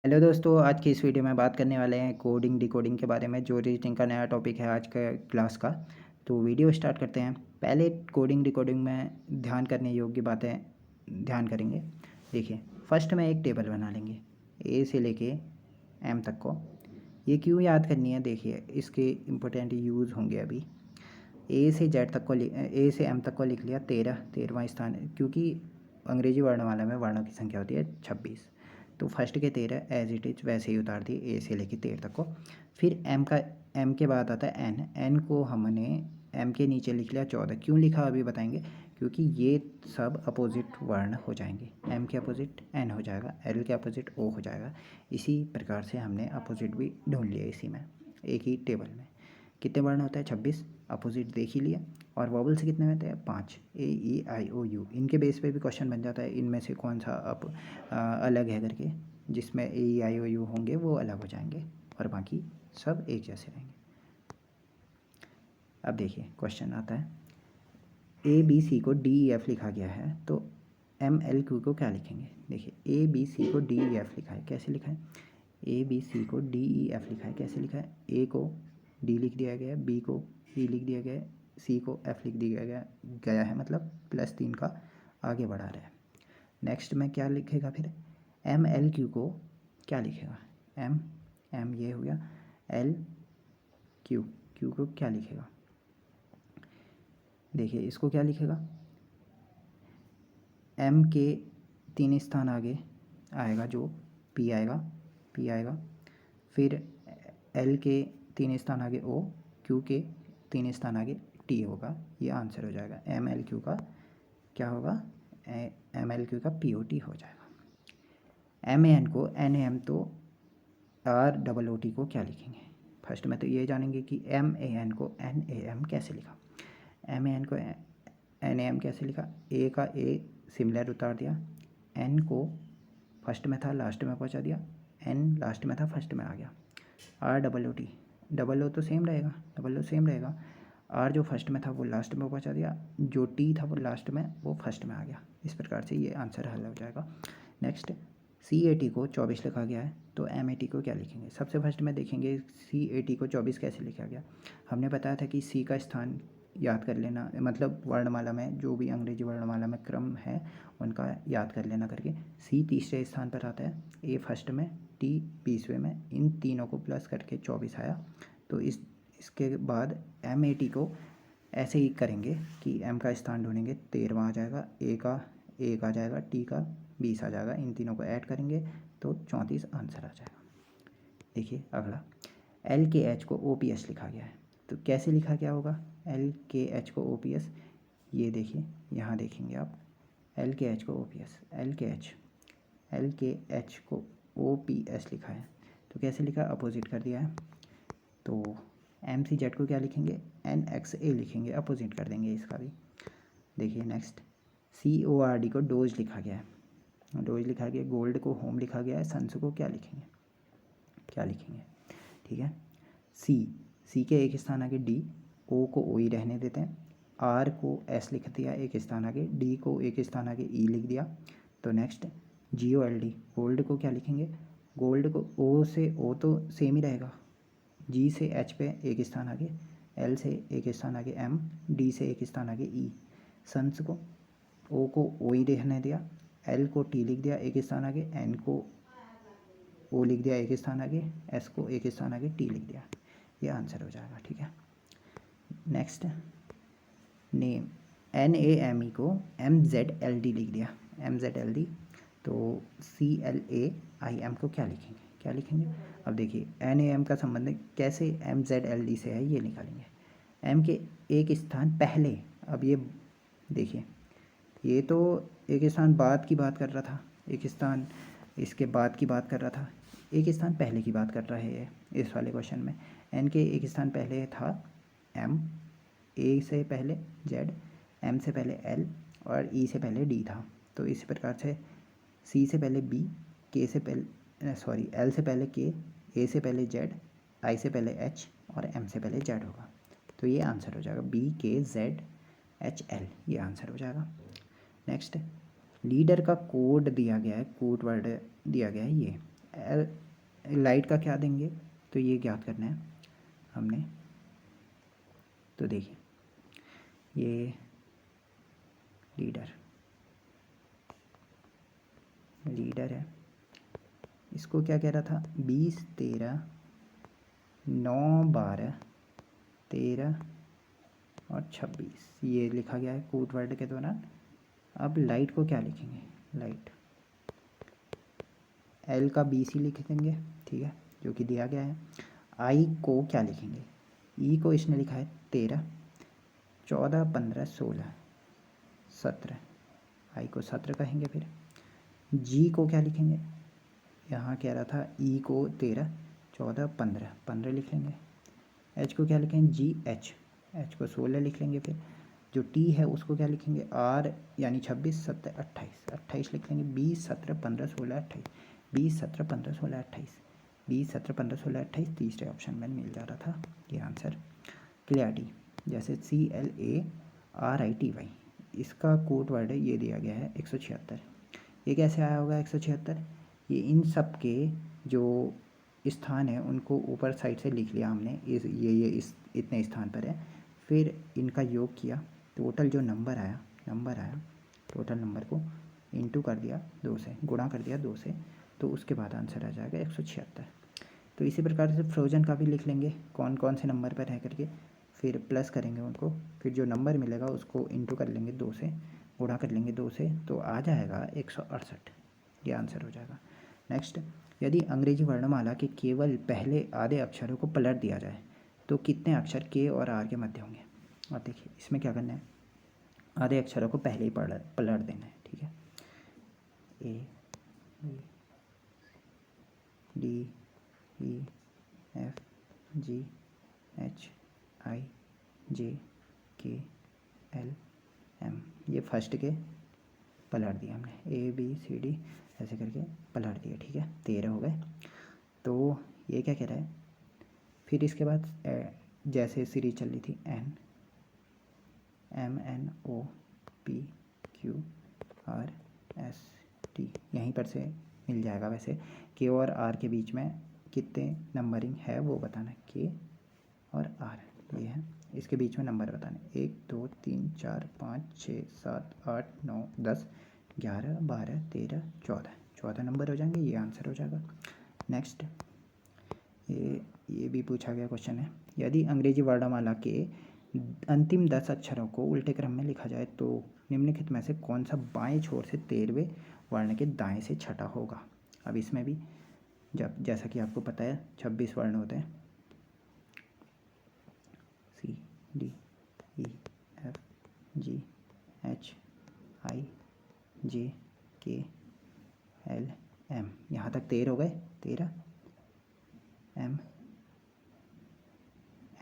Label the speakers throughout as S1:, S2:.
S1: Hello दोस्तों, आज की इस वीडियो में बात करने वाले हैं कोडिंग डिकोडिंग के बारे में, जो रीजनिंग का नया टॉपिक है आज का क्लास का। तो वीडियो स्टार्ट करते हैं। पहले कोडिंग डिकोडिंग में ध्यान करने योग्य बातें ध्यान करेंगे। देखिए, फर्स्ट में एक टेबल बना लेंगे ए से लेके एम तक को। ये क्यों याद करनी है, देखिए इसके इम्पोर्टेंट यूज़ होंगे अभी। ए से जेड तक को ए से एम तक को लिख लिया 13वां स्थान, क्योंकि अंग्रेजी वर्णमाला में वर्णों की संख्या होती है 26। तो फर्स्ट के 13 एज इट इज़ वैसे ही उतार दिए ए से लेके 13 तक को। फिर एम के बाद आता है एन को हमने एम के नीचे लिख लिया 14। क्यों लिखा अभी बताएंगे, क्योंकि ये सब अपोजिट वर्ण हो जाएंगे। एम के अपोजिट एन हो जाएगा, एल के अपोजिट ओ हो जाएगा। इसी प्रकार से हमने अपोजिट भी ढूंढ लिया इसी में, एक ही टेबल में। कितने वर्ण होते हैं 26, अपोजिट देख ही लिया। और वॉवल से कितने होते हैं 5, ए ई आई ओ यू। इनके बेस पे भी क्वेश्चन बन जाता है, इनमें से कौन सा अलग है करके। जिसमें ए ई आई ओ यू होंगे वो अलग हो जाएंगे और बाकी सब एक जैसे रहेंगे। अब देखिए क्वेश्चन आता है, ए बी सी को डी ई एफ लिखा गया है, तो एम एल क्यू को क्या लिखेंगे। देखिए ए बी सी को डी ई एफ लिखा है, कैसे लिखा है। ए बी सी को डी ई एफ लिखा है, कैसे लिखा है। ए को डी लिख दिया गया है, बी को ई लिख दिया गया है, सी को एफ लिख दिया गया है, मतलब +3 का आगे बढ़ा रहा है। नेक्स्ट में क्या लिखेगा फिर, एम एल क्यू को क्या लिखेगा। एम एम ये हो गया, एल क्यू क्यू को क्या लिखेगा। देखिए इसको क्या लिखेगा, एम के 3 स्थान आगे आएगा जो पी आएगा। फिर एल के 3 स्थान आगे ओ, क्यू के 3 स्थान आगे टी होगा। ये आंसर हो जाएगा। एम एल क्यू का क्या होगा, एम एल क्यू का पी ओ टी हो जाएगा। एम ए एन को एन ए एम, तो आर डबल ओ टी को क्या लिखेंगे। फर्स्ट में तो ये जानेंगे कि एम ए एन को एन ए एम कैसे लिखा। एम ए एन को एन ए एम कैसे लिखा। ए का ए सिमिलर उतार दिया, एन को फर्स्ट में था लास्ट में पहुंचा दिया, एन लास्ट में था फर्स्ट में आ गया। R double O T, double O तो सेम रहेगा, डबल ओ सेम रहेगा। आर जो फर्स्ट में था वो लास्ट में पहुंचा दिया, जो टी था वो लास्ट में वो फर्स्ट में आ गया। इस प्रकार से ये आंसर हल हो जाएगा। नेक्स्ट, सी ए टी को 24 लिखा गया है, तो एम ए टी को क्या लिखेंगे। सबसे फर्स्ट में देखेंगे सी ए टी को 24 कैसे लिखा गया। हमने बताया था कि सी का स्थान याद कर लेना, मतलब वर्णमाला में जो भी अंग्रेजी वर्णमाला में क्रम है उनका याद कर लेना करके। सी तीसरे स्थान पर आता है, ए फर्स्ट में, टी 20वें में, इन तीनों को प्लस करके 24 आया। तो इसके बाद एम ए टी को ऐसे ही करेंगे कि एम का स्थान ढूंढेंगे, 13वां आ जाएगा, ए का 1 आ जाएगा, टी का 20 आ जाएगा। इन तीनों को ऐड करेंगे तो 34 आंसर आ जाएगा। देखिए अगला, एल के एच को ओ पी एस लिखा गया है, तो कैसे लिखा गया होगा एल के एच को ओ पी एस। ये देखिए यहाँ देखेंगे आप, एल के एच को ओ पी एस, एल के एच को ओ पी एस लिखा है, तो कैसे लिखा, अपोजिट कर दिया है। तो एम सी जेड को क्या लिखेंगे, एन एक्स ए लिखेंगे, अपोजिट कर देंगे इसका भी। देखिए नेक्स्ट, सी ओ आर डी को डोज लिखा गया है, डोज लिखा गया। गोल्ड को होम लिखा गया है, सन्स को क्या लिखेंगे, ठीक है। सी के एक स्थान आगे डी, ओ को ओ ही रहने देते हैं, आर को एस लिख दिया एक स्थान आगे, डी को एक स्थान आगे ई लिख दिया। तो नेक्स्ट, जी ओ एल डी, गोल्ड को क्या लिखेंगे, गोल्ड को ओ से ओ तो सेम ही रहेगा, जी से एच पे एक स्थान आगे, एल से एक स्थान आगे एम, डी से एक स्थान आगे ई। सन्स को ओ ही रहने दिया, एल को टी लिख दिया एक स्थान आगे, एन को ओ लिख दिया एक स्थान आगे, एस को एक स्थान आगे टी लिख दिया। ये आंसर हो जाएगा, ठीक है। Next, name, N A M E को एम जेड एल डी लिख दिया, एम जेड एल डी। तो C L A I am को क्या लिखेंगे। अब देखिए एन ए एम का संबंध कैसे एम जेड एल डी से है, ये निकालेंगे। एम के एक स्थान पहले, अब ये देखिए ये तो एक स्थान बाद की बात कर रहा था, एक स्थान इसके बाद की बात कर रहा था, एक स्थान पहले की बात कर रहा है ये इस वाले क्वेश्चन में। एन के एक स्थान पहले था एम, ए से पहले जेड, एम से पहले एल और ई से पहले डी था। तो इसी प्रकार से सी से पहले बी, के से पहले एल से पहले के, ए से पहले जेड, आई से पहले एच और एम से पहले जेड होगा। तो ये आंसर हो जाएगा बी के जेड एच एल, ये आंसर हो जाएगा। नेक्स्ट, लीडर का कोड दिया गया है, कोड वर्ड दिया गया है ये लाइट का क्या देंगे, तो ये ज्ञात करना है हमने। तो देखिए ये लीडर है, इसको क्या कह रहा था, 20, 13, 9, 12, 13 और 26, ये लिखा गया है कोड वर्ड के दौरान। अब लाइट को क्या लिखेंगे, लाइट एल का 20 ही लिख देंगे, ठीक है, जो कि दिया गया है। आई को क्या लिखेंगे, ई को इसने लिखा है 13, 14, 15, 16, 17, आई को 17 कहेंगे। फिर जी को क्या लिखेंगे, यहाँ कह रहा था ई को 13, 14, 15, 15 लिख लेंगे। एच को क्या लिखेंगे, जी एच, एच को 16 लिख लेंगे। फिर जो टी है उसको क्या लिखेंगे, आर यानी 26, 27, 28, 28 लिख लेंगे। 20, 17, 15, 16, 28, 20, 17, 15, 16, 28, 20, 17, 15, 16, 28 तीसरे ऑप्शन में मिल जा रहा था ये आंसर। क्लियरिटी, जैसे CLARITY, इसका कोड वर्ड है, ये दिया गया है 176। ये कैसे आया होगा 176, ये इन सब के जो स्थान है उनको ऊपर साइड से लिख लिया हमने, इस इतने स्थान पर है, फिर इनका योग किया, टोटल जो नंबर आया टोटल नंबर को इंटू कर दिया 2 से, गुणा कर दिया 2 से, तो उसके बाद आंसर आ जाएगा 176। तो इसी प्रकार से फ्रोजन का भी लिख लेंगे कौन कौन से नंबर पर रह करके, फिर प्लस करेंगे उनको, फिर जो नंबर मिलेगा उसको इंटू कर लेंगे 2 से, गुणा कर लेंगे 2 से, तो आ जाएगा 168, ये आंसर हो जाएगा। नेक्स्ट, यदि अंग्रेजी वर्णमाला के केवल पहले आधे अक्षरों को पलट दिया जाए तो कितने अक्षर के और आर के मध्य होंगे। और देखिए इसमें क्या करना है, आधे अक्षरों को पहले ही पलट देना है, ठीक है। A B D E F G H I J K L M, ये फर्स्ट के पलट दिए हमने, ए बी सी डी ऐसे करके पलट दिए, ठीक है, 13 हो गए। तो ये क्या कह रहा है, फिर इसके बाद जैसे सीरीज चल रही थी N M N O P Q R S T, यहीं पर से मिल जाएगा। वैसे के और आर के बीच में कितने नंबरिंग है वो बताना है, के और आर ये है, इसके बीच में नंबर बताना है, 1 2 3 4 5 6 7 8 9 10 11 12 13 14, 14 नंबर हो जाएंगे, ये आंसर हो जाएगा। नेक्स्ट, ये भी पूछा गया क्वेश्चन है, यदि अंग्रेजी वर्णमाला के अंतिम 10 अक्षरों को उल्टे क्रम में लिखा जाए तो निम्नलिखित में से कौन सा बाएं छोर से 13वें वर्ण के दाएं से छठा होगा। अब इसमें भी जैसा कि आपको पता है 26 वर्ण होते हैं, C D E F G H I J K L M, यहाँ तक 13 हो गए, 13 एम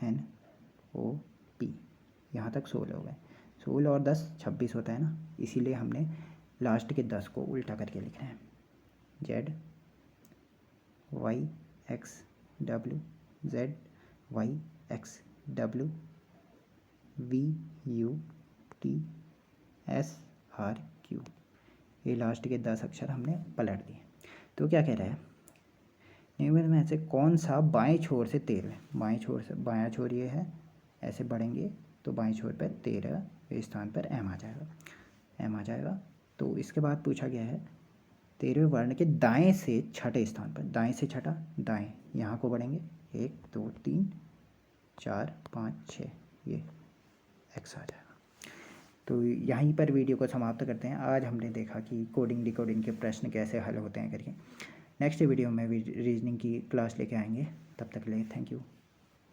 S1: एन ओ पी, यहाँ तक 16 हो गए, 16 और 10 26 होता है ना, इसीलिए हमने लास्ट के 10 को उल्टा करके लिखना है, Z Y X W, Z Y X W, V U T S R Q, ये लास्ट के 10 अक्षर हमने पलट दिए। तो क्या कह रहा है, निम्न में से कौन सा बाएं छोर से 13, बाएं छोर से, बायां छोर ये है, ऐसे बढ़ेंगे तो बाएं छोर पर 13वें स्थान पर एम आ जाएगा, एम आ जाएगा। तो इसके बाद पूछा गया है 13वें वर्ण के दाएं से छठे स्थान पर, दाएं से छठा, दाएं यहाँ को बढ़ेंगे 1 2 3 4 5 6, ये एक्स आ जाएगा। तो यहीं पर वीडियो को समाप्त करते हैं। आज हमने देखा कि कोडिंग डिकोडिंग के प्रश्न कैसे हल होते हैं करके। नेक्स्ट वीडियो में रीजनिंग की क्लास लेके आएंगे, तब तक के लिए थैंक यू।